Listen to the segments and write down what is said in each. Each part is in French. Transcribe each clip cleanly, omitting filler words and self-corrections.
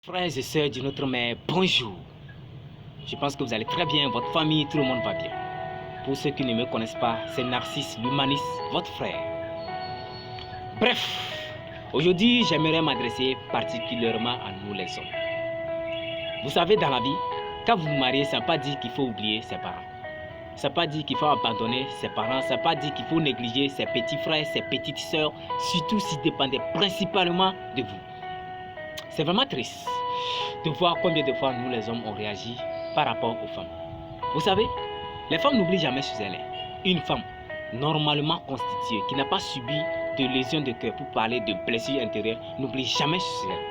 Frères et sœurs de notre mère, bonjour. Je pense que vous allez très bien, votre famille, tout le monde va bien. Pour ceux qui ne me connaissent pas, c'est Narcisse, l'humaniste, votre frère. Bref, aujourd'hui, j'aimerais m'adresser particulièrement à nous les hommes. Vous savez, dans la vie, quand vous vous mariez, ça ne veut pas dire qu'il faut oublier ses parents. Ça ne veut pas dire qu'il faut abandonner ses parents. Ça ne veut pas dire qu'il faut négliger ses petits frères, ses petites sœurs, surtout s'ils dépendaient principalement de vous. C'est vraiment triste de voir combien de fois nous les hommes on réagit par rapport aux femmes. Vous savez, les femmes n'oublient jamais chez elles. Une femme normalement constituée qui n'a pas subi de lésions de cœur pour parler de blessures intérieures n'oublie jamais chez elle.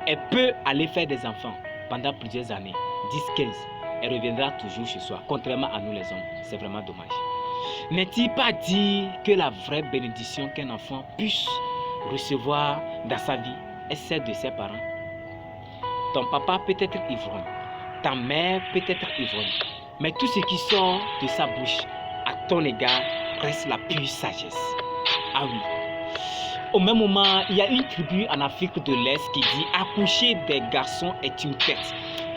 Elle peut aller faire des enfants pendant plusieurs années, 10, 15. Elle reviendra toujours chez soi, contrairement à nous les hommes. C'est vraiment dommage. N'est-il pas dit que la vraie bénédiction qu'un enfant puisse recevoir dans sa vie est celle de ses parents? Ton papa peut être ivrogne, ta mère peut être ivrogne, mais tout ce qui sort de sa bouche à ton égard reste la pure sagesse. Ah oui. Au même moment, il y a une tribu en Afrique de l'Est qui dit accoucher des garçons est une perte.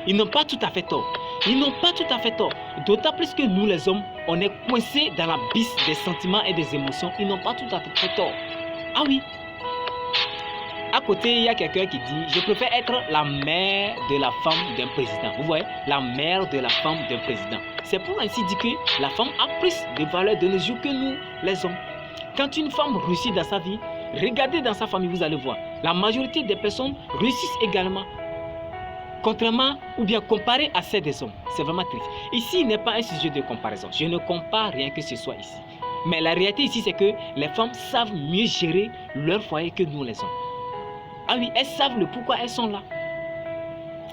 Ils n'ont pas tout à fait tort. Ils n'ont pas tout à fait tort. D'autant plus que nous les hommes, on est coincés dans la bise des sentiments et des émotions. Ils n'ont pas tout à fait tort. Ah oui. À côté, il y a quelqu'un qui dit, je préfère être la mère de la femme d'un président. Vous voyez, la mère de la femme d'un président. C'est pour ainsi dire que la femme a plus de valeur de nos jours que nous, les hommes. Quand une femme réussit dans sa vie, regardez dans sa famille, vous allez voir. La majorité des personnes réussissent également. Contrairement ou bien comparé à celles des hommes. C'est vraiment triste. Ici, il n'est pas un sujet de comparaison. Je ne compare rien que ce soit ici. Mais la réalité ici, c'est que les femmes savent mieux gérer leur foyer que nous, les hommes. Ah oui, elles savent le pourquoi elles sont là.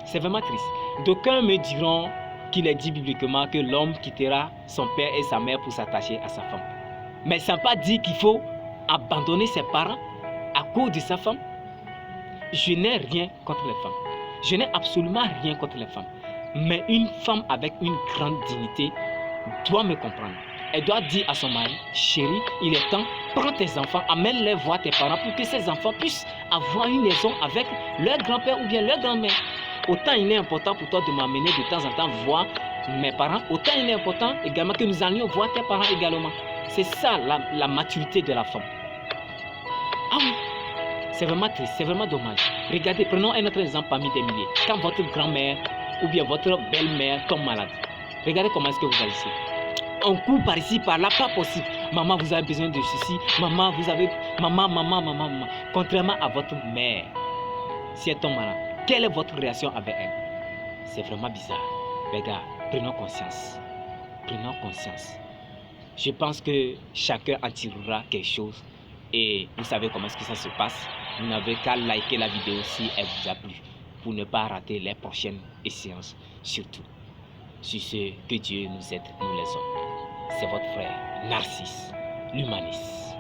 C'est vraiment triste. D'aucuns me diront qu'il est dit bibliquement que l'homme quittera son père et sa mère pour s'attacher à sa femme. Mais ça ne veut pas dire qu'il faut abandonner ses parents à cause de sa femme. Je n'ai rien contre les femmes. Je n'ai absolument rien contre les femmes. Mais une femme avec une grande dignité doit me comprendre. Elle doit dire à son mari, chérie, il est temps, prends tes enfants, amène-les voir tes parents pour que ces enfants puissent avoir une liaison avec leur grand-père ou bien leur grand-mère. Autant il est important pour toi de m'amener de temps en temps voir mes parents, autant il est important également que nous allions voir tes parents également. C'est ça la maturité de la femme. Ah oui, c'est vraiment triste, c'est vraiment dommage. Regardez, prenons un autre exemple parmi des milliers. Quand votre grand-mère ou bien votre belle-mère tombe malade, regardez comment est-ce que vous agissez. On court par ici, par là, pas possible. Maman, vous avez besoin de ceci. Maman, vous avez... Maman. Contrairement à votre mère, si elle tombe malade, quelle est votre réaction avec elle? C'est vraiment bizarre. Regarde, prenons conscience. Prenons conscience. Je pense que chacun en tirera quelque chose. Et vous savez comment est-ce que ça se passe. Vous n'avez qu'à liker la vidéo si elle vous a plu, pour ne pas rater les prochaines séances. Surtout, sur ce, que Dieu nous aide, nous les hommes. C'est votre frère, Narcisse, l'humaniste.